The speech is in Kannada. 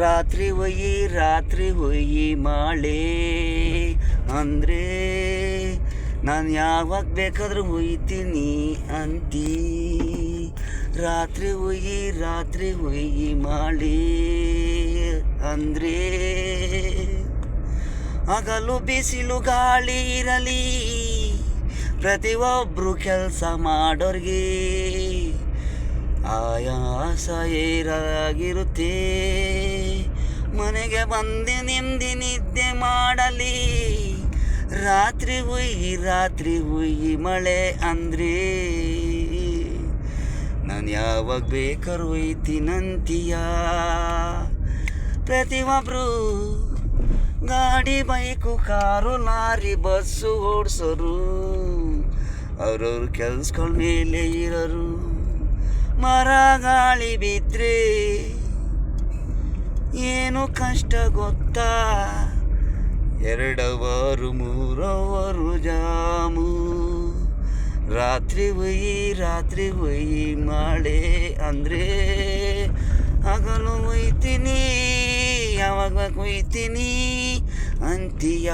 ರಾತ್ರಿ ಹೊಯ್ಯಿ ಮಾಳೆ ಅಂದರೆ ನಾನು ಯಾವಾಗ ಬೇಕಾದ್ರೂ ಹೊಯ್ತೀನಿ ಅಂತೀ. ರಾತ್ರಿ ಹೊಯ್ಯಿ ಮಾಳೆ ಅಂದರೆ ಹಗಲು ಬಿಸಿಲು ಗಾಳಿ ಇರಲಿ ಪ್ರತಿಯೊಬ್ಬರು ಕೆಲಸ ಮಾಡೋರಿಗೆ ಆಯಾಸ ಏರಾಗಿರುತ್ತೆ. ಮನೆಗೆ ಬಂದು ನೆಮ್ಮದಿ ನಿದ್ದೆ ಮಾಡಲಿ. ರಾತ್ರಿ ಹೊಯ್ಯಿ ಮಳೆ ಅಂದರೆ ನಾನು ಯಾವಾಗ ಬೇಕಾದ್ರೂ ಹೊಯ್ತೀನಂತೀಯ. ಪ್ರತಿಯೊಬ್ಬರು ಗಾಡಿ ಬೈಕು ಕಾರು ಲಾರಿ ಬಸ್ಸು ಓಡಿಸೋರು ಅವ್ರವ್ರ ಕೆಲ್ಸಗಳ ಮೇಲೆ ಇರೋರು. ಮರ ಗಾಳಿ ಬಿದ್ದರೆ ಏನು ಕಷ್ಟ ಗೊತ್ತಾ, 2 ಅವರು 3 ಅವರು ಜಾಮು. ರಾತ್ರಿ ಹೊಯ್ಯಿ ಮಾಳೆ ಅಂದರೆ ಹಗಲು ಹೊಯ್ತೀನಿ ಯಾವಾಗ ಹೊಯ್ತೀನಿ ಅಂತೀಯ.